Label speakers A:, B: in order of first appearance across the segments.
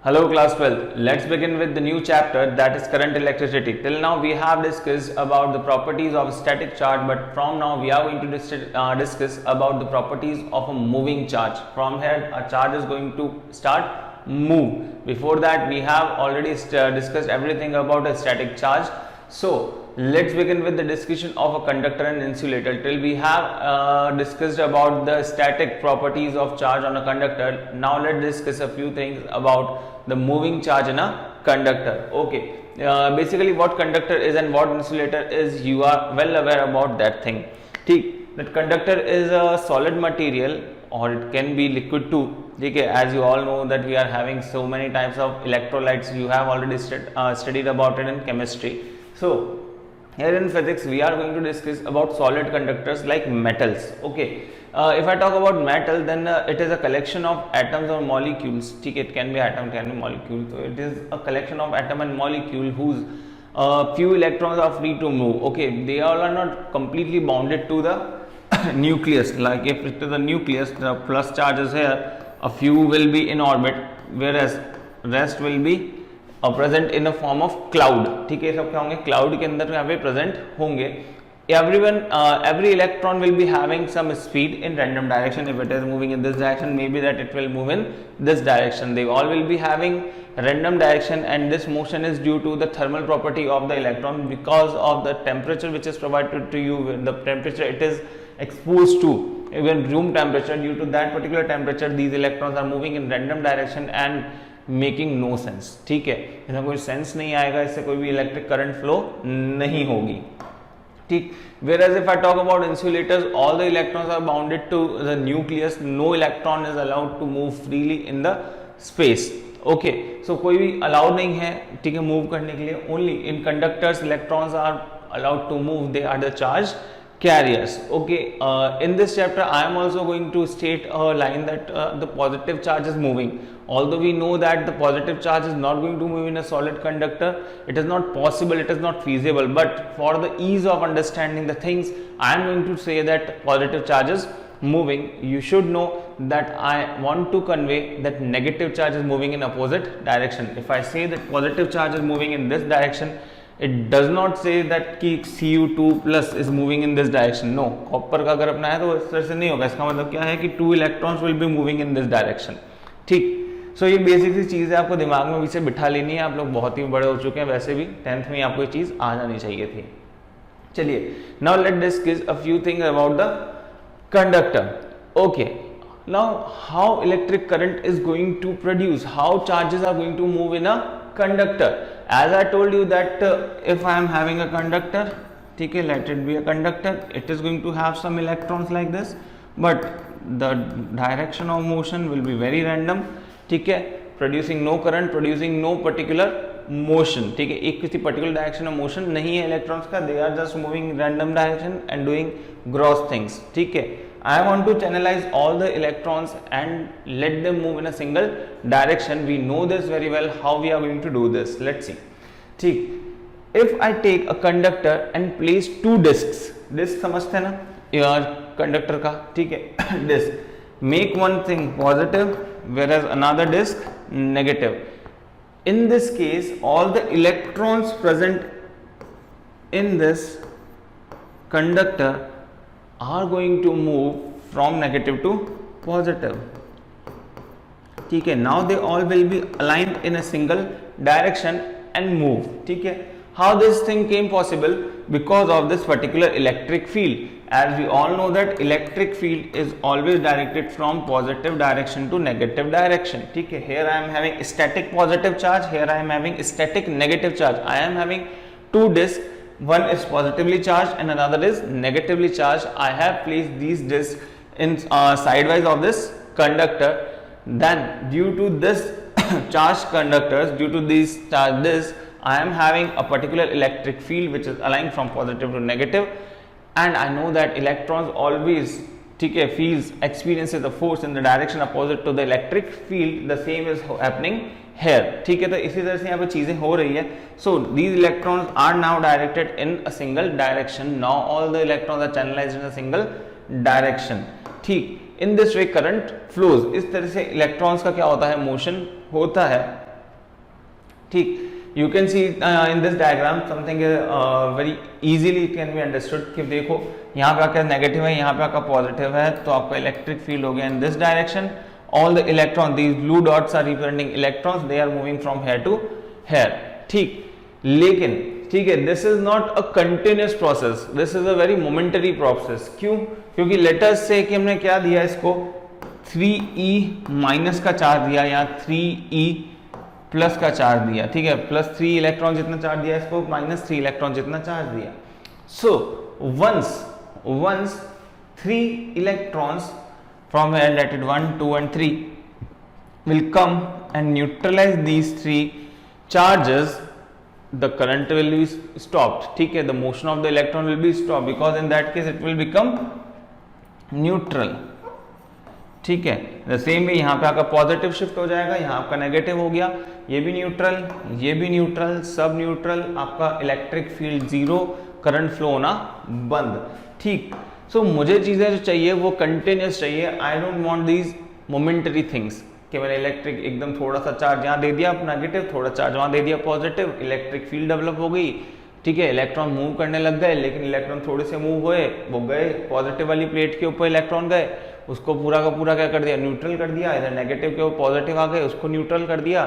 A: Hello class 12. Let's begin with the new chapter, that is current electricity. Till now we have discussed about the properties of static charge, but from now we are going to discuss about the properties of a moving charge. From here a charge is going to start move. Before that we have already discussed everything about a static charge. So let's begin with the discussion of a conductor and insulator. Till we have discussed about the static properties of charge on a conductor. Now let's discuss a few things about the moving charge in a conductor. Okay, basically what conductor is and what insulator is, you are well aware about that thing. ठीक, that conductor is a solid material or it can be liquid too. ठीक है, as you all know that we are having so many types of electrolytes. You have already studied about it in chemistry. So here in physics we are going to discuss about solid conductors like metals. Okay, if I talk about metal, then it is a collection of atoms or molecules. It can be atom, can be molecule. So it is a collection of atom and molecule whose few electrons are free to move. Okay, they all are not completely bounded to the nucleus. Like if it is a nucleus, the plus charge is here, a few will be in orbit, whereas rest will be present in a form of cloud. ठीक है, सब क्या होंगे, cloud के अंदर यहाँ पे present होंगे. Every electron will be having some speed in random direction. If it is moving in this direction, maybe that it will move in this direction. They all will be having random direction, and this motion is due to the thermal property of the electron because of the temperature which is provided to you. The temperature it is exposed to, even room temperature, due to that particular temperature these electrons are moving in random direction and making no sense. ठीक है, इसमें कोई sense नहीं आएगा, इससे कोई भी electric current flow नहीं होगी. ठीक, whereas if I talk about insulators, all the electrons are bounded to the nucleus. No electron is allowed to move freely in the space. Okay, so कोई भी allowed नहीं है, ठीक है, मूव करने के लिए. Only in conductors electrons are allowed to move. They are the charge carriers. Okay, in this chapter I am also going to state a line that the positive charge is moving. Although we know that the positive charge is not going to move in a solid conductor, it is not possible, it is not feasible, but for the ease of understanding the things, I am going to say that positive charge is moving. You should know that I want to convey that negative charge is moving in opposite direction. If I say that positive charge is moving in this direction, it does not say that कि Cu2 plus is moving in this direction. No, copper का अगर अपना है तो इस तरह से नहीं होगा. इसका मतलब क्या है कि 2 electrons will be moving in this direction. ठीक, सो ये बेसिक सी चीज़ है, आपको दिमाग में पीछे बिठा लेनी है. आप लोग बहुत ही बड़े हो चुके हैं, वैसे भी 10th में आपको ये चीज़ आ जानी चाहिए थी. चलिए, now let discuss a few things about the conductor. Okay, now how electric current is going to produce, how charges are going to move in a conductor. As I told you that if I am having a conductor, ठीक है, let it be a conductor, it is going to have some electrons like this, but the direction of motion will be very random. ठीक है, producing no current, producing no particular motion. ठीक है, एक किसी particular direction of motion नहीं है electrons का, they are just moving in random direction and doing gross things. ठीक है, I want to channelize all the electrons and let them move in a single direction. We know this very well. How we are going to do this? Let's see. ठीक, if I take a conductor and place two discs, disc समझते हैं ना यार conductor का, ठीक है, disc, make one thing positive whereas another disc negative. In this case, all the electrons present in this conductor are going to move from negative to positive. ठीक है, now they all will be aligned in a single direction and move. ठीक है, how this thing came possible? Because of this particular electric field. As we all know that electric field is always directed from positive direction to negative direction. ठीक है, here I am having static positive charge, here I am having static negative charge. I am having two discs, one is positively charged and another is negatively charged. I have placed these discs in sidewise of this conductor. Then due to this charged conductors, due to these charged discs, I am having a particular electric field which is aligned from positive to negative, and I know that electrons always, ठीक है, feels experiences a force in the direction opposite to the electric field. The same is happening here. ठीक है, तो इसी तरह से यहाँ पे चीजें हो रही है. So these electrons are now directed in a single direction. Now all the electrons are channelized in a single direction. ठीक, in this way current flows. इस तरह से electrons का क्या होता है, motion होता है. ठीक, you can see in this diagram something very easily can be understood कि देखो यहाँ पे आपका नेगेटिव है, यहाँ पे आपका पॉजिटिव है, तो आपका इलेक्ट्रिक फील्ड हो गया in this direction. All the electron, these blue dots are representing electrons, they are moving from here to here. ठीक, लेकिन ठीक है, this is not a continuous process, this is a very momentary process. क्यों? क्योंकि letters से कि हमने क्या दिया इसको 3e माइनस का चार्ज दिया या 3e प्लस का चार्ज दिया. ठीक है, प्लस 3 इलेक्ट्रॉन जितना चार्ज दिया इसको, माइनस 3 इलेक्ट्रॉन जितना चार्ज दिया. So once 3 electrons from here that is 1 2 and 3 will come and neutralize these 3 charges, the current will be stopped. ठीक है, the motion of the electron will be stopped because in that case it will become neutral. ठीक है, the same way यहाँ पे आपका positive shift हो जाएगा, यहाँ आपका नेगेटिव हो गया, ये भी न्यूट्रल, ये भी न्यूट्रल, सब न्यूट्रल, आपका electric field zero, current flow होना बंद. ठीक, सो मुझे चीजें जो चाहिए वो कंटिन्यूस चाहिए. I don't want these momentary things कि मैंने इलेक्ट्रिक एकदम थोड़ा सा चार्ज यहाँ दे दिया नेगेटिव, थोड़ा चार्ज वहाँ दे दिया पॉजिटिव, इलेक्ट्रिक फील्ड डेवलप हो गई. ठीक है, इलेक्ट्रॉन मूव करने लग गए, लेकिन इलेक्ट्रॉन थोड़े से मूव हुए, वो गए पॉजिटिव वाली प्लेट के ऊपर, इलेक्ट्रॉन गए, उसको पूरा का पूरा क्या कर दिया, न्यूट्रल कर दिया. इधर नेगेटिव के ऊपर पॉजिटिव आ गए, उसको न्यूट्रल कर दिया,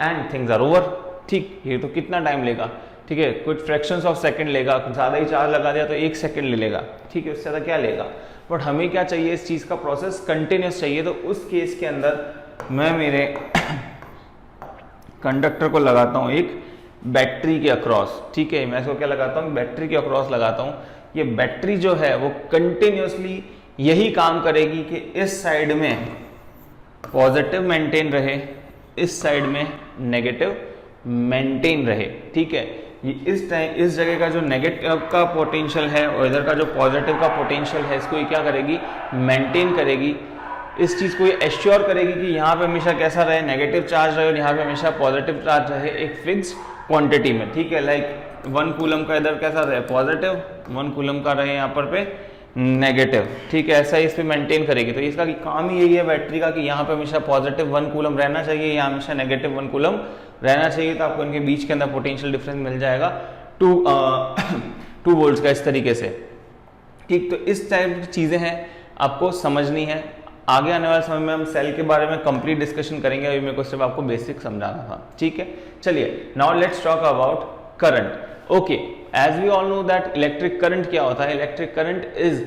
A: एंड थिंग्स आर ओवर. ठीक, ये तो कितना टाइम लेगा? ठीक है, कुछ फ्रैक्शंस ऑफ सेकंड लेगा, ज़्यादा ही चार्ज लगा दिया तो 1 सेकंड ले लेगा. ठीक है, उससे ज़्यादा क्या लेगा? बट हमें क्या चाहिए, इस चीज़ का प्रोसेस कंटिन्यूस चाहिए. तो उस केस के अंदर मैं मेरे कंडक्टर को लगाता हूँ एक बैटरी के अक्रॉस. ठीक है, मैं इसको क्या लगाता हूँ, बैटरी के अक्रॉस लगाता हूँ. ये बैटरी जो है वो कंटिन्यूसली यही काम करेगी कि इस साइड में पॉजिटिव मेंटेन रहे, इस साइड में नेगेटिव मेंटेन रहे. ठीक है, ये इस टाइम इस जगह का जो नेगेटिव का पोटेंशियल है और इधर का जो पॉजिटिव का पोटेंशियल है, इसको ये क्या करेगी, मेंटेन करेगी. इस चीज़ को ये एश्योर करेगी कि यहाँ पे हमेशा कैसा रहे, नेगेटिव चार्ज रहे और यहाँ पे हमेशा पॉजिटिव चार्ज रहे एक फिक्स क्वांटिटी में. ठीक है, लाइक 1 कूलम का इधर कैसा रहे पॉजिटिव, 1 कूलम का रहे यहाँ पर पे नेगेटिव. ठीक है, ऐसा ही इस पे मेंटेन करेगी. तो इसका काम ही यही है बैटरी का कि यहाँ पे हमेशा पॉजिटिव 1 कूलम रहना चाहिए, यहाँ हमेशा नेगेटिव 1 कूलम रहना चाहिए. तो आपको इनके बीच के अंदर पोटेंशियल डिफरेंस मिल जाएगा 2 वोल्ट्स का, इस तरीके से. ठीक, तो इस टाइप की चीज़ें हैं आपको समझनी है. आगे आने वाले समय में हम सेल के बारे में कंप्लीट डिस्कशन करेंगे, अभी मेरे को सिर्फ आपको बेसिक समझाना था. ठीक है, चलिए now let's talk about current. Okay, as we all know that electric current क्या होता है. Electric current is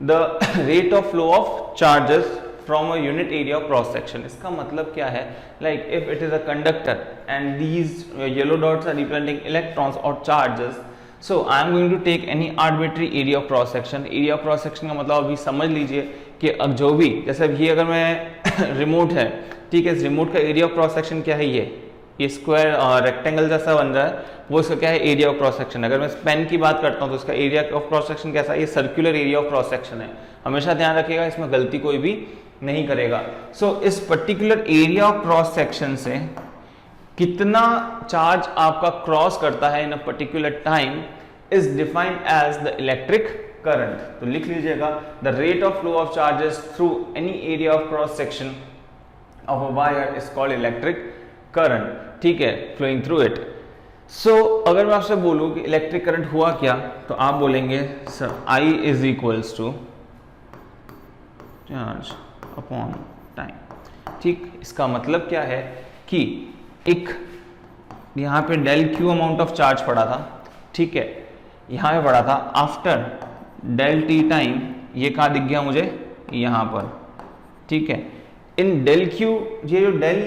A: the rate of flow of charges from a unit area of cross section. इसका मतलब क्या है, like if it is a conductor and these yellow dots are representing electrons और charges, so I am going to take any arbitrary area of cross section. Area of cross section का मतलब अभी समझ लीजिए कि अब जो भी, जैसे अब ये अगर मैं रिमोट है, ठीक है, इस रिमोट का एरिया ऑफ क्रॉस सेक्शन क्या है, ये स्क्वायर रेक्टेंगल जैसा बन रहा है, वो इसका क्या है, एरिया ऑफ क्रॉस सेक्शन. अगर मैं पेन की बात करता हूँ तो इसका एरिया ऑफ क्रॉस सेक्शन कैसा है, ये circular area of cross section है. हमेशा ध्यान रखिएगा, इसमें गलती कोई भी नहीं करेगा. सो इस particular area of cross section से कितना चार्ज आपका क्रॉस करता है in a particular time is defined as the electric current. तो लिख लीजिएगा, the rate of flow of charges through any area of cross section of a wire is called electric current. ठीक है, flowing through it. सो अगर मैं आपसे बोलूं कि इलेक्ट्रिक करंट हुआ क्या, तो आप बोलेंगे sir I is equals to charge upon time. ठीक, इसका मतलब क्या है कि एक यहाँ पे del Q amount of charge पड़ा था. ठीक है, यहाँ पे पड़ा था आफ्टर डेल टी टाइम, ये कहाँ दिख गया मुझे, यहाँ पर. ठीक है, इन डेल क्यू, ये जो डेल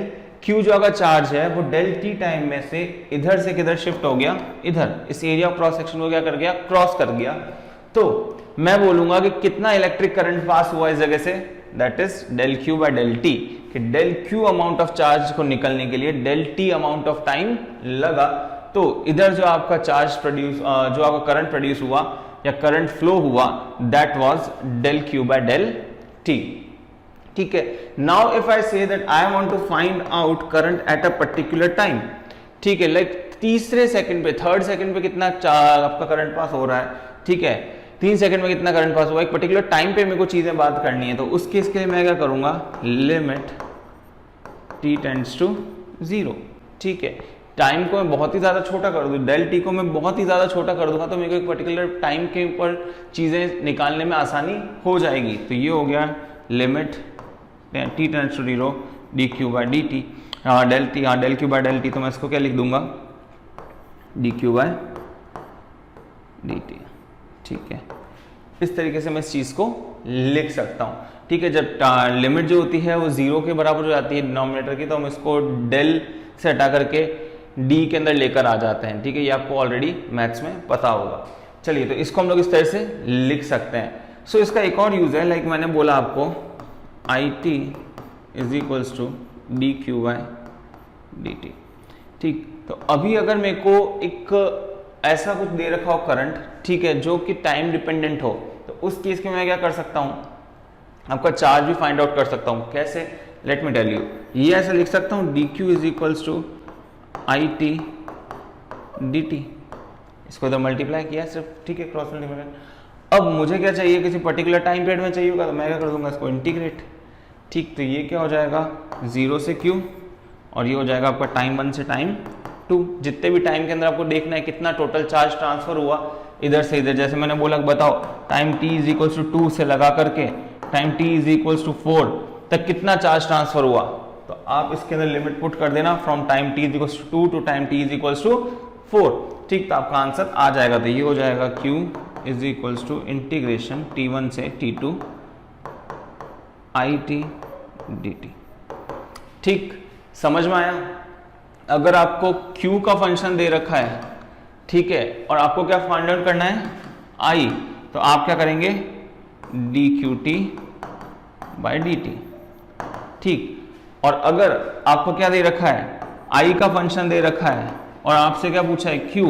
A: क्यू जो अगर चार्ज है वो डेल टी टाइम में से इधर से किधर शिफ्ट हो गया, इधर इस एरिया ऑफ क्रॉस सेक्शन को क्या कर गया, क्रॉस कर गया. तो मैं बोलूंगा कि कितना इलेक्ट्रिक करंट पास हुआ इस जगह से, that is del Q by del T. कि del Q amount of charge को निकलने के लिए del T amount of time लगा. तो इधर जो आपका चार्ज प्रोड्यूस, जो आपका करंट प्रोड्यूस हुआ या करंट फ्लो हुआ, that was del Q by del T. ठीक है, now if I say that I want to find out current at a particular time. ठीक है, लाइक तीसरे सेकंड पे, थर्ड सेकंड पे कितना आपका करंट पास हो रहा है. ठीक है, 3 सेकंड में कितना करंट पास हुआ, एक पर्टिकुलर टाइम पे मेरे को चीजें बात करनी है. तो उस केस के लिए मैं क्या करूंगा, लिमिट t टेंड्स टू 0. ठीक है, टाइम को मैं बहुत ही ज़्यादा छोटा कर दूँ, डेल टी को मैं बहुत ही ज़्यादा छोटा कर दूंगा तो मेरे को एक पर्टिकुलर टाइम के ऊपर चीज़ें निकालने में आसानी हो जाएगी। तो ये हो गया limit T tends to 0 D Q by D T, del T, del Q by del T, तो मैं इसको क्या लिख दूंगा, D Q by D T. ठीक है, इस तरीके से मैं इस चीज़ को लिख सकता हूँ। ठीक है, जब लिमिट जो होती है वो 0 के बराबर हो जाती है डिनोमिनेटर की, तो हम इसको डेल से हटा करके डी के अंदर लेकर आ जाते हैं। ठीक है, ये आपको ऑलरेडी मैथ्स में पता होगा। चलिए, तो इसको हम लोग इस तरह से लिख सकते हैं। सो इसका एक और यूज है, लाइक मैंने बोला आपको I T is equals to D Q by D T. ठीक, तो अभी अगर मेरे को एक ऐसा कुछ दे रखा हो करंट, ठीक है, जो कि टाइम डिपेंडेंट हो, तो उस केस में मैं क्या कर सकता हूँ, आपका चार्ज भी फाइंड आउट कर सकता हूँ। कैसे, लेट मी टेल यू। ये ऐसा लिख सकता हूँ D Q is equals to I T D T, इसको इधर मल्टीप्लाई किया सिर्फ, ठीक है, क्रॉस मल्टीप्लाई। अब मुझे क्या चाहिए, किसी पर्टिकुलर टाइम पीरियड में चाहिए होगा, तो मैं क्या कर दूंगा, इसको इंटीग्रेट। ठीक, तो ये क्या हो जाएगा 0 से q, और ये हो जाएगा आपका टाइम 1 से टाइम 2। जितने भी टाइम के अंदर आपको देखना है कितना टोटल चार्ज ट्रांसफर हुआ इधर से इधर। जैसे मैंने बोला, बताओ time t is equals to 2 से लगा करके time t is equals to 4 तक कितना चार्ज ट्रांसफर हुआ, तो आप इसके अंदर लिमिट पुट कर देना from time t is equals to 2 to time t is equals to 4। ठीक, तो आपका आंसर आ जाएगा। तो ये हो जाएगा q is equals to integration t1 से t2 आई टी डी टी। ठीक, समझ में आया। अगर आपको q का फंक्शन दे रखा है, ठीक है, और आपको क्या फाइंड आउट करना है, i, तो आप क्या करेंगे, D Q T by D T. ठीक, और अगर आपको क्या दे रखा है, i का फंक्शन दे रखा है और आपसे क्या पूछा है, q,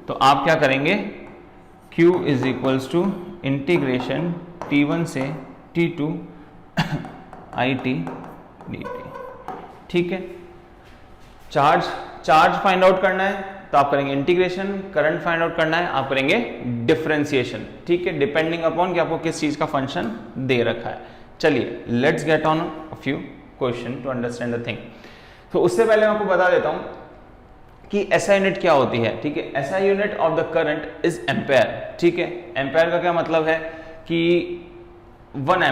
A: तो आप क्या करेंगे, q is equals to integration t1 से t2 आई टी डी टी। ठीक है, चार्ज फाइंड आउट करना है तो आप करेंगे इंटीग्रेशन, करंट फाइंड आउट करना है आप करेंगे डिफरेंशिएशन। ठीक है, डिपेंडिंग अपॉन कि आपको किस चीज का फंक्शन दे रखा है। चलिए, let's get on a few question to understand the thing. तो उससे पहले मैं आपको बता देता हूं कि एसआई यूनिट क्या होती है। ठीक है, SI unit of the current is ampere. ठीक है, एम्पेयर का क्या मतलब है कि 1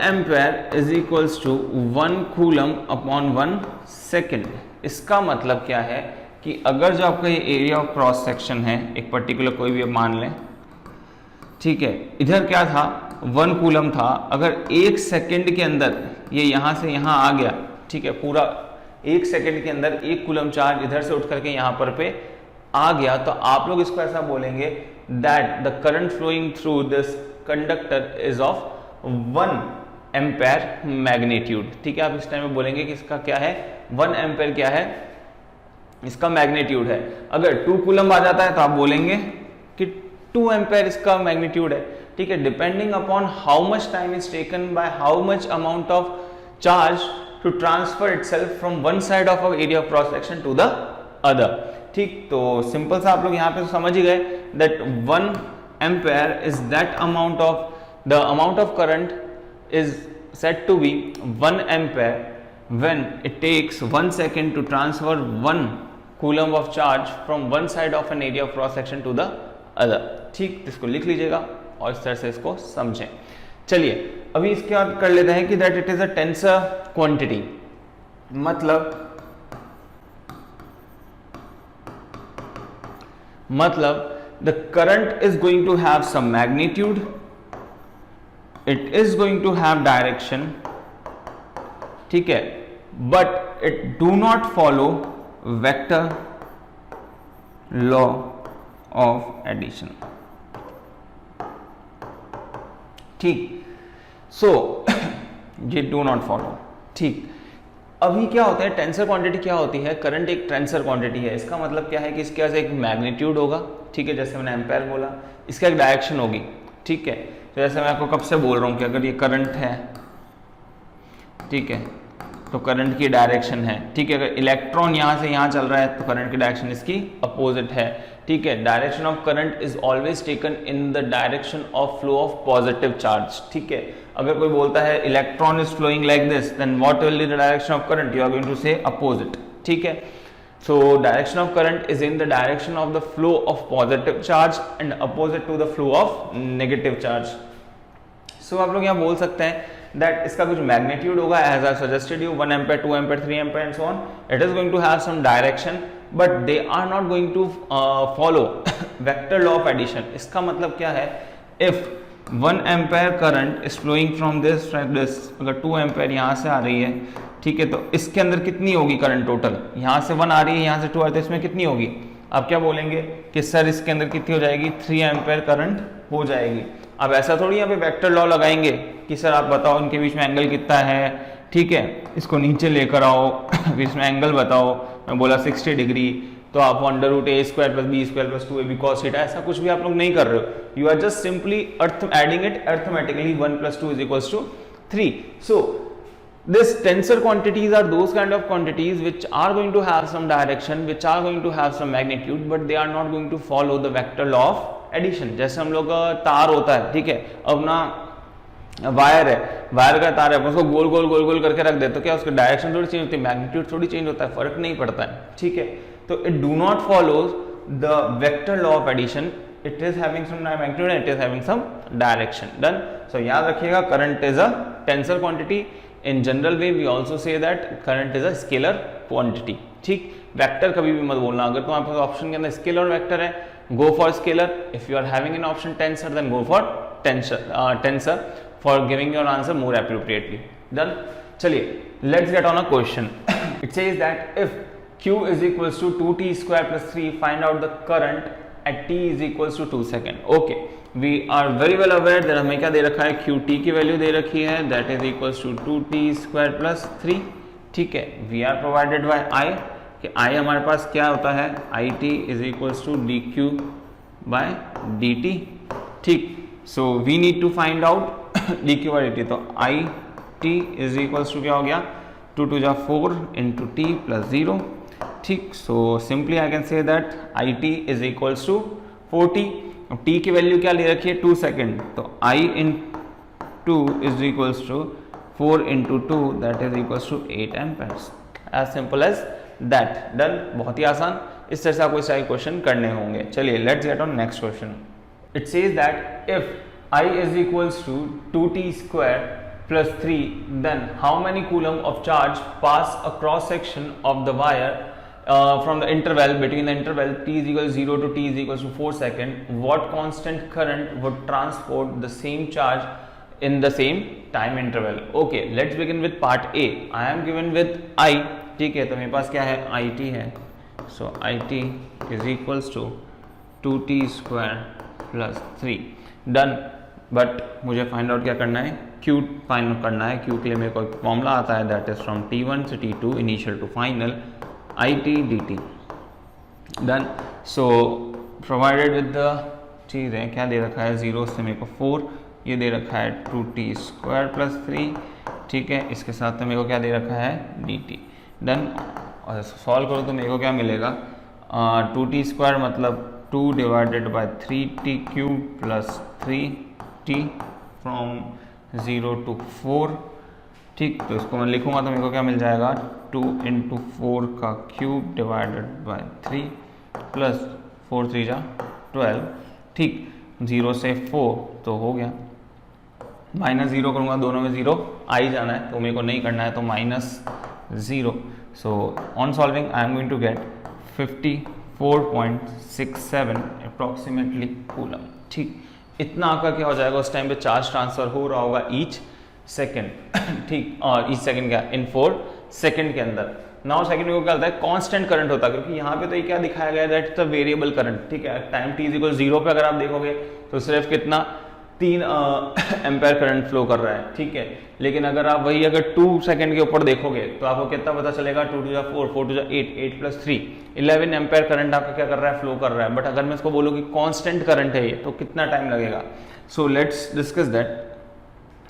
A: ampere is equals to 1 coulomb upon 1 second. इसका मतलब क्या है कि अगर जो आपका ये एरिया ऑफ क्रॉस सेक्शन है, एक पर्टिकुलर कोई भी मान लें, ठीक है, इधर क्या था, 1 कूलम था, अगर 1 सेकेंड के अंदर ये यहाँ से यहाँ आ गया, ठीक है, पूरा 1 सेकेंड के अंदर 1 कूलम चार्ज इधर से उठ करके यहाँ पर पे आ गया, तो आप लोग इसको ऐसा बोलेंगे that the current flowing through this conductor is of 1 ampere magnitude. ठीक है, आप इस टाइम में बोलेंगे कि इसका क्या है, 1 एम्पेयर क्या है, इसका मैग्नीट्यूड है। अगर 2 कूलम आ जाता है तो आप बोलेंगे कि 2 एम्पेयर इसका मैग्नीट्यूड है। ठीक है, depending upon how much time is taken by how much amount of charge to transfer itself from one side of area of cross section to the other. ठीक, तो सिंपल सा आप लोग यहाँ पे तो समझ ही गए that 1 ampere is that amount of the amount of current is said to be 1 ampere when it takes 1 second to transfer 1 coulomb of charge from one side of an area of cross section to the other। ठीक, इसको लिख लीजिएगा और इस तरह से इसको समझें। चलिए, अभी इसके बाद कर लेते हैं कि that it is a tensor quantity. मतलब the current is going to have some magnitude, it is going to have direction, ठीक है, but it do not follow vector law of addition। ठीक, so ये do not follow। ठीक, अभी क्या होता है, टेंसर क्वांटिटी क्या होती है, करंट एक टेंसर क्वांटिटी है। इसका मतलब क्या है कि इसके पास एक मैग्नीट्यूड होगा, ठीक है, जैसे मैंने एम्पेयर बोला, इसका एक डायरेक्शन होगी। ठीक है, तो जैसे मैं आपको कब से बोल रहा हूँ कि अगर ये करंट है, ठीक है, तो करंट की डायरेक्शन है। ठीक है, अगर इलेक्ट्रॉन यहाँ से यहाँ चल रहा है तो करंट की डायरेक्शन इसकी अपोजिट है। ठीक है, direction of current is always taken in the direction of flow of positive charge. ठीक है, अगर कोई बोलता है electron is flowing like this, then what will be the direction of current, you are going to say opposite. ठीक है, So direction of current is in the direction of the flow of positive charge and opposite to the flow of negative charge. So आप लोग यहाँ बोल सकते हैं that इसका कुछ magnitude होगा as I suggested you 1 ampere, 2 ampere, 3 ampere and so on. It is going to have some direction but they are not going to follow vector law of addition. इसका मतलब क्या है, if 1 ampere current is flowing from this, अगर 2 ampere यहाँ से आ रही है, ठीक है, तो इसके अंदर कितनी होगी करंट टोटल, यहाँ से 1 आ रही है, यहाँ से 2 आ रही है, तो इसमें कितनी होगी, आप क्या बोलेंगे कि सर इसके अंदर कितनी हो जाएगी, 3 एम्पेयर करंट हो जाएगी। अब ऐसा थोड़ी यहाँ पे वेक्टर लॉ लगाएंगे कि सर आप बताओ इनके बीच में एंगल कितना है, ठीक है, इसको नीचे लेकर आओ बीच में एंगल बताओ, मैं बोला 60 डिग्री, तो आप √a² + b² + 2ab cos theta, ऐसा कुछ भी आप लोग नहीं कर रहे हो, you are just simply adding it arithmetically 1 + 2 = 3। So this tensor quantities are those kind of quantities which are going to have some direction, which are going to have some magnitude, but they are not going to follow the vector law of addition। जैसे हम लोग तार होता है, ठीक है, अब ना वायर है, वायर का तार है, उसको गोल गोल गोल गोल करके रख दे तो क्या उसका डायरेक्शन थोड़ी चेंज होती है, मैग्नीट्यूड थोड़ी चेंज होता है, फर्क नहीं पड़ता है, ठीक है। तो it do not follow the vector law of addition, it is having some magnitude and it is having some direction. Done. So याद रखिएगा current is a tensor quantity. In general way we also say that current is a scalar quantity। ठीक, vector कभी भी मत बोलना, अगर तुम्हारे पास option के अंदर स्केलर और वेक्टर है go for scalar, if you are having an option tensor then go for tensor for giving your answer more appropriately. Done. चलिए let's get on a question. It says that if q is equals to 2t² + 3 find out the current at t is equals to 2 second। okay, we are very well aware that हमें क्या दे रखा है, qt की value दे रखी है, that is equals to 2t² + 3। ठीक है, we are provided by I कि I हमारे पास क्या होता है, it is equals to dq by dt। ठीक, so we need to find out dq by dt, तो it is equals to क्या हो गया, 2 × 2 = 4 into t + 0। ठीक, so simply I can say that it is equals to 4t। अब t की value क्या ले रखी है, 2 सेकेंड, तो I in 2 is equals to 4 into 2 that is equals to 8 amperes। as simple as that। Done, बहुत ही आसान, इस तरह से आपको सारे क्वेश्चन करने होंगे। चलिए let's get on next question. It says that if I is equals to 2t² + 3 then how many coulomb of charge pass a cross section of the wire from the interval between the interval t is equal to 0 to t is equals to 4 second, what constant current would transport the same charge in the same time interval। okay, let's begin with part A। I am given with I, ठीक है, तो मेरे पास क्या है, it है, so it is equals to 2t² + 3। Done. But मुझे find out क्या करना है, q फाइंड करना है। q के लिए मेरे को एक फॉर्मूला आता है, दैट इज फ्रॉम t1 से t2 initial to final it dt। Done. So provided with the चीज़ है, क्या दे रखा है, 0 से मेरे को 4, ये दे रखा है 2t² + 3। ठीक है, इसके साथ में मेरे को क्या दे रखा है, dt। डन। और सॉल्व करो तो मेरे को क्या मिलेगा, 2t² मतलब 2 / 3t³ + 3t फ्रॉम 0 to 4। ठीक, तो इसको मैं लिखूंगा तो मेरे को क्या मिल जाएगा, 2 × 4 का क्यूब / 3 + 4 × 3 = 12। ठीक, 0 से 4 तो हो गया, -0 करूँगा, दोनों में 0 आ ही जाना है, तो मेरे को नहीं करना है, तो -0। So on solving I am going to get 54.67 approximately coulomb. ठीक, इतना आपका क्या हो जाएगा, उस टाइम पे चार्ज ट्रांसफर हो रहा होगा ईच सेकेंड। ठीक, और ईच सेकेंड क्या, इन 4 सेकेंड के अंदर। नाउ सेकेंड को क्या होता है, कांस्टेंट करंट होता है, क्योंकि यहाँ पे तो ये क्या दिखाया गया है, दैट द वेरिएबल करंट। ठीक है, टाइम t = 0 पे अगर आप देखोगे तो सिर्फ कितना 3 एम्पेयर करंट फ्लो कर रहा है। ठीक है, लेकिन अगर आप वही अगर 2 सेकेंड के ऊपर देखोगे तो आपको कितना पता चलेगा, 2 × 4 4 × 8 8 + 3 11 एम्पेयर करंट आपका क्या कर रहा है, फ्लो कर रहा है। बट अगर मैं इसको बोलूँ कि कांस्टेंट करंट है ये, तो कितना टाइम लगेगा। So let's discuss that.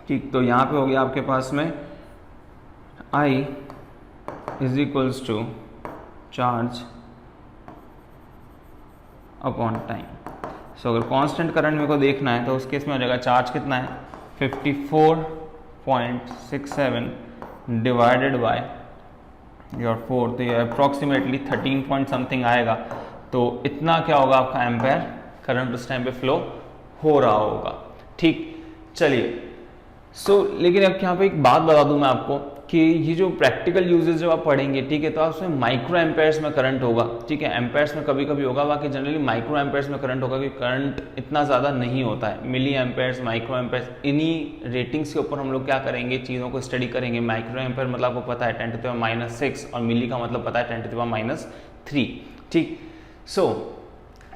A: ठीक, तो यहाँ पे हो गया आपके पास में I is equals to charge upon time. So अगर कांस्टेंट करंट मेरे को देखना है तो उस केस में हो जाएगा, चार्ज कितना है, 54.67 डिवाइडेड बाय योर 4, तो ये अप्रॉक्सीमेटली 13 पॉइंट समथिंग आएगा। तो इतना क्या होगा आपका एम्पेयर करंट उस टाइम पे फ्लो हो रहा होगा। ठीक, चलिए लेकिन अब यहाँ पे एक बात बता दूं मैं आपको कि ये जो प्रैक्टिकल यूजेस जो आप पढ़ेंगे, ठीक है, तो आप उसमें माइक्रो एम्पेयर्स में करंट होगा। ठीक है, एम्पेयर्स में कभी कभी होगा, बाकी जनरली माइक्रो एम्पेयर्स में करंट होगा, क्योंकि करंट इतना ज़्यादा नहीं होता है। मिली एम्पेयर्स, माइक्रो एम्पेयर्स, इन्हीं रेटिंग्स के ऊपर हम लोग क्या करेंगे, चीज़ों को स्टडी करेंगे। माइक्रो एम्पेयर मतलब आपको पता है 10⁻⁻⁶, और मिली का मतलब पता है 10⁻⁻3। ठीक, so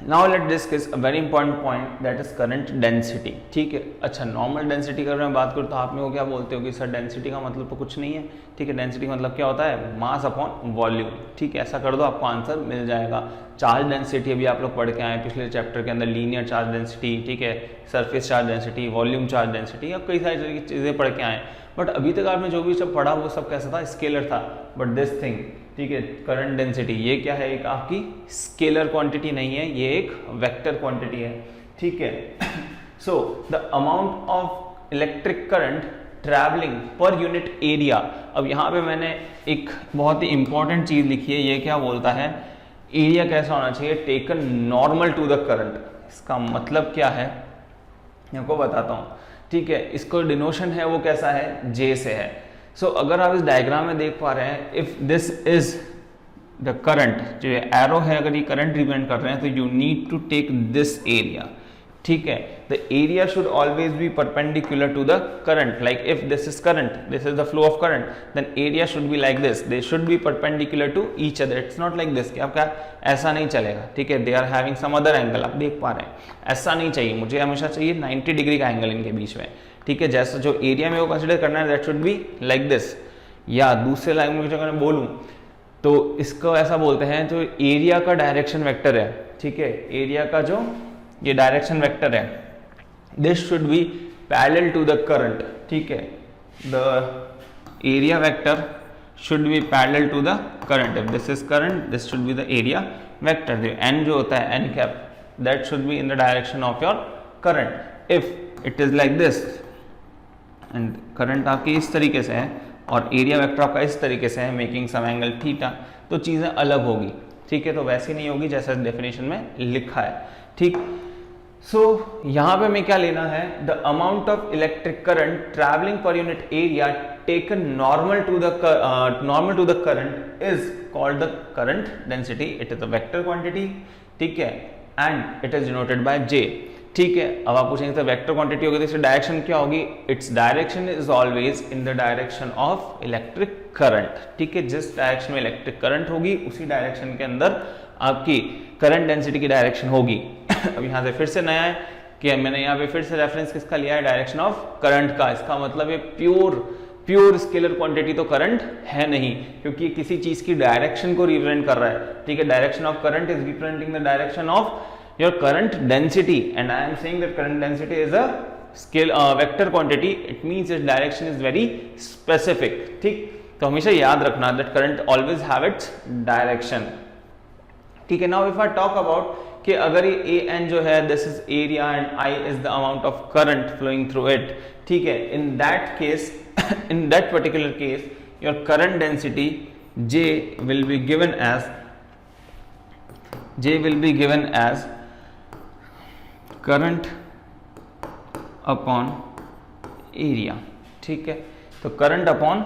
A: now let discuss a very important point, that is current density. ठीक है, अच्छा नॉर्मल डेंसिटी का अगर मैं बात करूँ तो आप में वो क्या बोलते हो कि सर डेंसिटी का मतलब तो कुछ नहीं है। ठीक है, डेंसिटी का मतलब क्या होता है, मास अपॉन वॉल्यूम। ठीक है, ऐसा कर दो आपको आंसर मिल जाएगा। चार्ज डेंसिटी अभी आप लोग पढ़ के आए पिछले चैप्टर के अंदर, लीनियर चार्ज डेंसिटी, ठीक है, surface charge density, volume charge density, अब कई सारी चीज़ें पढ़ के आए। बट अभी तक आपने जो भी सब पढ़ा वो सब कैसा था, स्केलर था। बट दिस थिंग, ठीक है, करंट डेंसिटी, ये क्या है, एक आपकी स्केलर क्वांटिटी नहीं है, ये एक वेक्टर क्वांटिटी है। ठीक है, so the amount of electric current travelling per unit area. अब यहाँ पे मैंने एक बहुत ही इंपॉर्टेंट चीज लिखी है, ये क्या बोलता है, एरिया कैसा होना चाहिए, taken normal to the current. इसका मतलब क्या है आपको बताता हूँ। ठीक है, इसको डिनोशन है वो कैसा है, जे से है। सो अगर आप इस डायग्राम में देख पा रहे हैं, if this is the current, जो एरो है, अगर ये करंट रिप्रेजेंट कर रहे हैं तो you need to take this area. ठीक है, the area should always be perpendicular to the current, like if this is current, this is the flow of current, then area should be like this, they should be perpendicular to each other. It's not like this कि आप क्या, ऐसा नहीं चलेगा। ठीक है, they are having some other angle, आप देख पा रहे हैं, ऐसा नहीं चाहिए, मुझे हमेशा चाहिए 90 डिग्री का एंगल इनके बीच में। ठीक है, जैसा जो एरिया में वो कंसिडर करना है, that should be like this. या दूसरे लैंग्वेज में अगर मैं बोलूं तो इसको ऐसा बोलते हैं, जो एरिया का डायरेक्शन वेक्टर है, ठीक है, एरिया का जो ये डायरेक्शन वेक्टर है, this should be parallel to the current. ठीक है, the area vector should be parallel to the current. If this is current, this should be the area vector. N जो होता है, N cap, that should be in the direction of your current. If it is like this and current आपकी इस तरीके से है और area vector आपका इस तरीके से है, मेकिंग सम एंगल थीटा, तो चीज़ें अलग होगी। ठीक है, तो वैसे नहीं होगी जैसा डेफिनेशन में लिखा है। ठीक, सो यहाँ पे हमें क्या लेना है, the amount of electric current travelling per unit area taken normal to the current is called the current density. It is a vector quantity. ठीक है, and it is denoted by J. ठीक है, अब आप पूछेंगे तो वेक्टर क्वांटिटी होगी तो इसकी डायरेक्शन क्या होगी, its direction is always in the direction of electric current. ठीक है, जिस डायरेक्शन में इलेक्ट्रिक करंट होगी उसी डायरेक्शन के अंदर आपकी करंट डेंसिटी की डायरेक्शन होगी। अब यहाँ से फिर से नया है कि मैंने यहाँ पे फिर से रेफरेंस किसका लिया है, डायरेक्शन ऑफ करंट का। इसका मतलब ये प्योर स्केलर क्वांटिटी तो करंट है नहीं, क्योंकि किसी चीज की डायरेक्शन को रिप्रेजेंट कर रहा है। ठीक है, direction of current is representing the direction of your current density, and I am saying that current density is a scale vector quantity. It means its direction is very specific. ठीक, तो हमेशा याद रखना that current always have its direction. ठीक है, now if I talk about कि अगर ये an जो है, this is area and I is the amount of current flowing through it. ठीक है, in that case, in that particular case, your current density J will be given as current upon area. ठीक है, तो current upon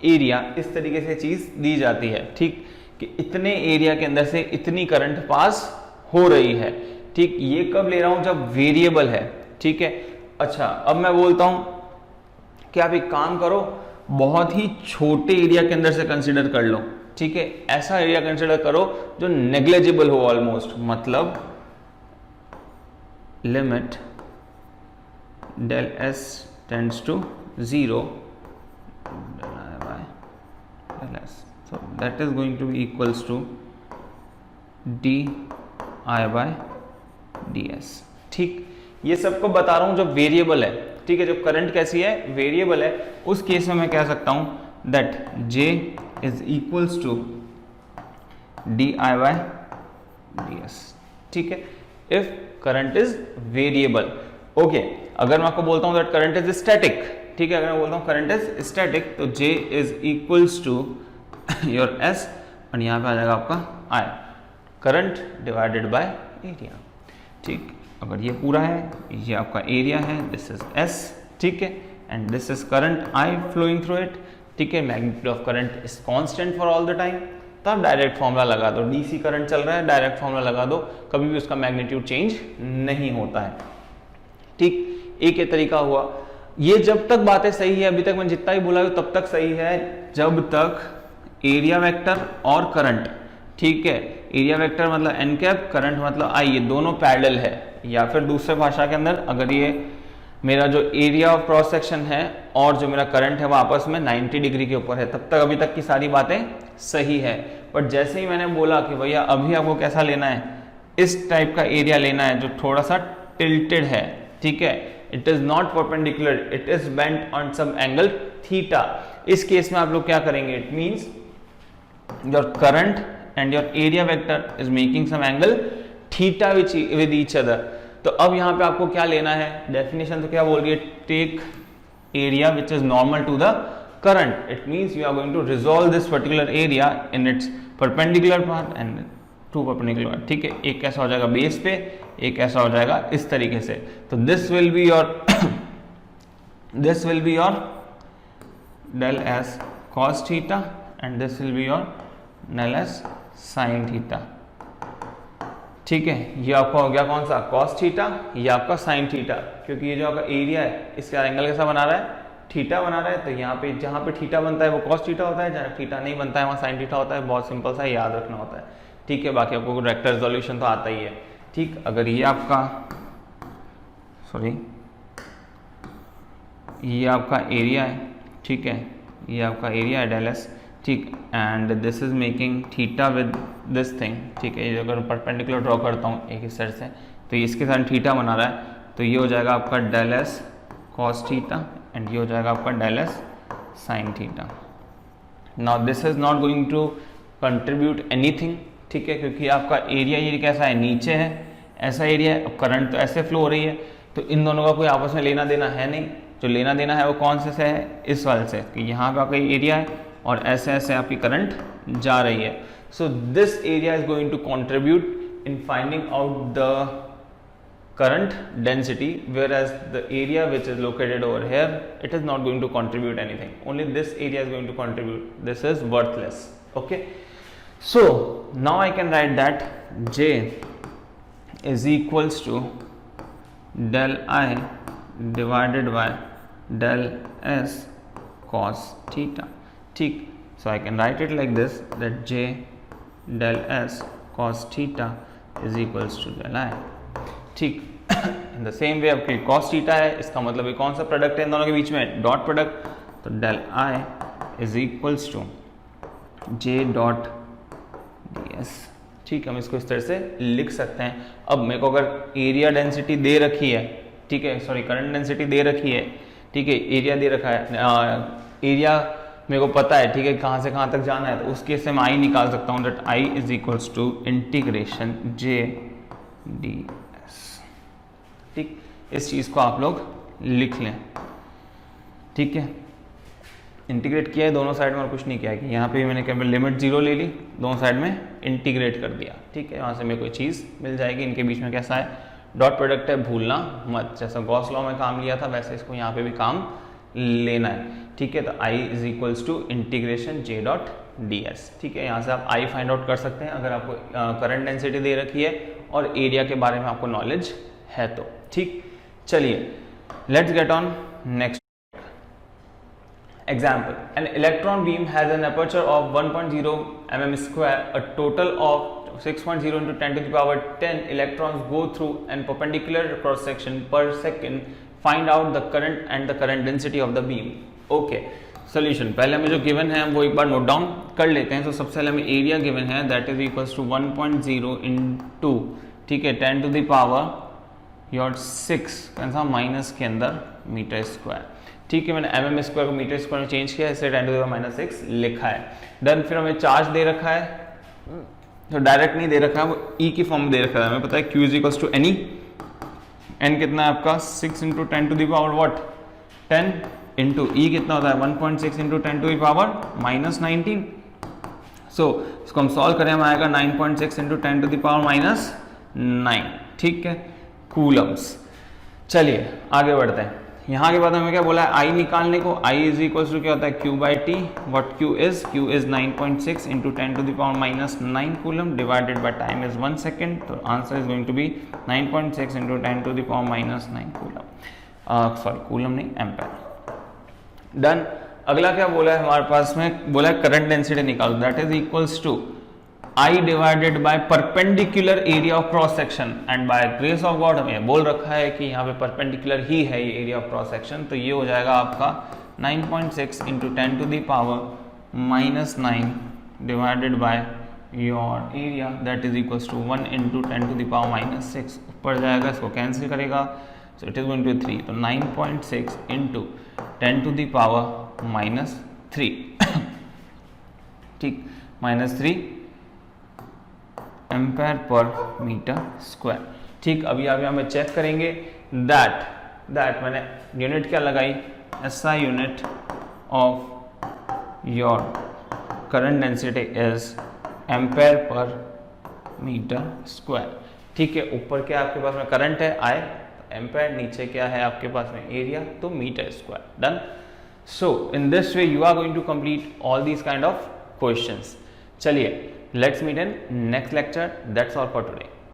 A: area इस तरीके से चीज दी जाती है। ठीक, कि इतने एरिया के अंदर से इतनी करंट पास हो रही है। ठीक, ये कब ले रहा हूं, जब वेरिएबल है। ठीक है, अच्छा अब मैं बोलता हूं कि आप एक काम करो, बहुत ही छोटे एरिया के अंदर से कंसीडर कर लो। ठीक है, ऐसा एरिया कंसीडर करो जो नेग्लिजिबल हो ऑलमोस्ट, मतलब limit del s tends to 0 del I by del s, so that is going to be equals to d I by ds। ठीक, ये सबको बता रहा हूं जब वेरिएबल है। ठीक है, जब करंट कैसी है, वेरिएबल है, उस केस में मैं कह सकता हूं that j is equals to d I by ds। ठीक है, if current is variable. Okay, अगर मैं आपको बोलता हूं दैट करंट इज स्टैटिक, ठीक है, अगर मैं बोलता हूं करंट इज स्टैटिक, तो J is equals to your S और यहाँ पे आ जाएगा आपका I, current divided by area. ठीक, अगर ये पूरा है, ये आपका एरिया है, दिस इज एस, ठीक है, and this is current I flowing through it, ठीक है, magnitude of current is constant for all the time. तो आप डायरेक्ट फॉर्मूला लगा दो, डीसी करंट चल रहा है, डायरेक्ट फॉर्मूला लगा दो, कभी भी उसका मैग्नीट्यूड चेंज नहीं होता है। ठीक, एक ये तरीका हुआ। ये जब तक बातें सही है, अभी तक मैं जितना ही बोला हूं तब तक सही है, जब तक एरिया वेक्टर और करंट, ठीक है, एरिया वेक्टर मतलब एन कैप, करंट मतलब आई, ये दोनों पैरेलल है। या फिर दूसरे भाषा के अंदर, अगर ये मेरा जो एरिया ऑफ क्रॉस सेक्शन है और जो मेरा करंट है वो आपस में 90 डिग्री के ऊपर है, तब तक अभी तक की सारी बातें सही है। बट जैसे ही मैंने बोला कि भैया अभी आपको कैसा लेना है, इस टाइप का एरिया लेना है जो थोड़ा सा टिल्टेड है, ठीक है, it is not perpendicular, it is bent on some angle theta. इस केस में आप लोग क्या करेंगे, it means your current and your area vector is making some angle theta with each other. तो अब यहाँ पे आपको क्या लेना है, डेफिनेशन तो क्या बोल रही है, take area which is normal to the current. It means you are going to resolve this particular area in its perpendicular part and to perpendicular, ठीक है। एक ऐसा हो जाएगा बेस पे, एक ऐसा हो जाएगा इस तरीके से। तो this will be your this will be your del S cos theta and this will be your del S sine theta, ठीक है। ये आपका हो गया कौन सा, कॉस थीटा, ये आपका साइन थीटा, क्योंकि ये जो आपका एरिया है इसका एंगल कैसा बना रहा है, थीटा बना रहा है। तो यहाँ पे जहाँ पे थीटा बनता है वो कॉस थीटा होता है, जहाँ थीटा नहीं बनता है वहाँ साइन थीटा होता है। बहुत सिंपल सा याद रखना होता है, ठीक है। बाकी आपको वेक्टर रिजोल्यूशन तो आता ही है, ठीक। अगर ये आपका ये आपका एरिया है, ठीक है, ये आपका एरिया है डेल एस, ठीक, and this is making theta with this thing, ठीक है। ये अगर परपेंडिकुलर ड्रॉ करता हूँ एक इस साइड से, तो ये इसके साथ थीटा बना रहा है, तो ये हो जाएगा आपका del S cos theta and ये हो जाएगा आपका del S sine theta. Now this is not going to contribute anything, ठीक है, क्योंकि आपका एरिया ये कैसा है, नीचे है, ऐसा एरिया है, करंट तो ऐसे फ्लो हो रही है, तो इन दोनों का कोई आपस में लेना देना है नहीं। जो लेना देना है वो कौन से है, इस वाले से, कि यहाँ पे आपका एरिया है और ऐसे ऐसे आपकी करंट जा रही है। So this area is going to contribute in finding out the current density, whereas the area which is located over here, it is not going to contribute anything, only this area is going to contribute, this is worthless, okay. So now I can write that J is equals to del I divided by del S cos theta, ठीक। So I can write it like this, that J del S cos theta is equals to del I, ठीक। In the same way आपके cos theta है, इसका मतलब ये कौन सा product है इन दोनों के बीच में, डॉट प्रोडक्ट, तो del I is equals to J dot D S, ठीक। हम इसको इस तरह से लिख सकते हैं। अब मेरे को अगर एरिया डेंसिटी दे रखी है, ठीक है, सॉरी करंट डेंसिटी दे रखी है, ठीक है, एरिया दे रखा है, एरिया मेरे को पता है, ठीक है, कहाँ से कहाँ तक जाना है, तो उस केस से मैं आई निकाल सकता हूँ, that I is equals to integration J D, ठीक। इस चीज को आप लोग लिख लें, ठीक है। इंटीग्रेट किया है दोनों साइड में और कुछ नहीं किया है, कि यहाँ पे मैंने केवल लिमिट 0 ले ली, दोनों साइड में इंटीग्रेट कर दिया, ठीक है। वहाँ से मेरे कोई चीज़ मिल जाएगी। इनके बीच में कैसा है, डॉट प्रोडक्ट है, भूलना मत। जैसा गॉस लॉ में काम लिया था वैसे इसको यहाँ पे भी काम लेना है, ठीक है। तो I is equals to integration J dot D S, ठीक है। यहाँ से आप आई फाइंड आउट कर सकते हैं अगर आपको करंट डेंसिटी दे रखी है और एरिया के बारे में आपको नॉलेज है तो, ठीक। चलिए let's get on next example. An electron beam has an aperture of 1.0 mm square, a total of 6.0 into 10 to the power 10 electrons go through an perpendicular cross section per second. Find out the current and the current density of the beam. Okay, solution पहले हमें जो given है वो एक बार note down कर लेते हैं। तो सबसे पहले हमें एरिया गिवन है, that is equals to 1.0 into, ठीक है, 10 to the power योर 6 कैसा माइनस के अंदर मीटर स्क्वायर, ठीक है। मैंने mm स्क्वायर को मीटर स्क्वायर में चेंज किया, इसलिए 10 to the power -6 लिखा है। डन। फिर हमें चार्ज दे रखा है, तो डायरेक्ट नहीं दे रखा है, वो ई की फॉर्म में दे रखा है। हमें पता है Q is equals to N E, N कितना है आपका 6 into 10 to the power what 10 into E कितना होता है 1.6 into 10 to the power -19, so इसको हम सॉल्व करें, हमें आएगा 9.6 into 10 to the power minus 9, ठीक है, कूलम्स। चलिए आगे बढ़ते हैं। यहाँ के बाद हमें क्या बोला है, आई निकालने को। आई इज इक्वल टू क्या होता है, Q by T. What Q is 9.6 into 10 to the power minus 9 coulomb divided by time is 1 second. तो answer is going to be 9.6 into 10 to the power minus 9 coulomb, sorry coulomb नहीं, ampere. Done. अगला क्या बोला है हमारे पास में, बोला है करंट डेंसिटी निकालो, that is equals to I divided by perpendicular area of cross section. And by grace of God हमें बोल रखा है कि यहाँ पे परपेंडिकुलर ही है ये एरिया ऑफ क्रॉस सेक्शन, तो ये हो जाएगा आपका 9.6 into 10 to the power minus 9 divided by your area, that is equals to 1 into 10 to the power minus 6। ऊपर जाएगा, इसको कैंसिल करेगा, so it is going to 3। तो 9.6 into 10 to the power minus 3, ठीक, minus 3 ampere per metre square. ठीक, अभी हमें check करेंगे दैट मैंने यूनिट क्या लगाई, SI unit of your current density is ampere per metre square. ठीक है, ऊपर क्या आपके पास में करंट है I, एम्पेयर, नीचे क्या है आपके पास में एरिया, तो metre square. Done. So in this way you are going to complete all these kind of questions. चलिए, let's meet in next lecture. That's all for today.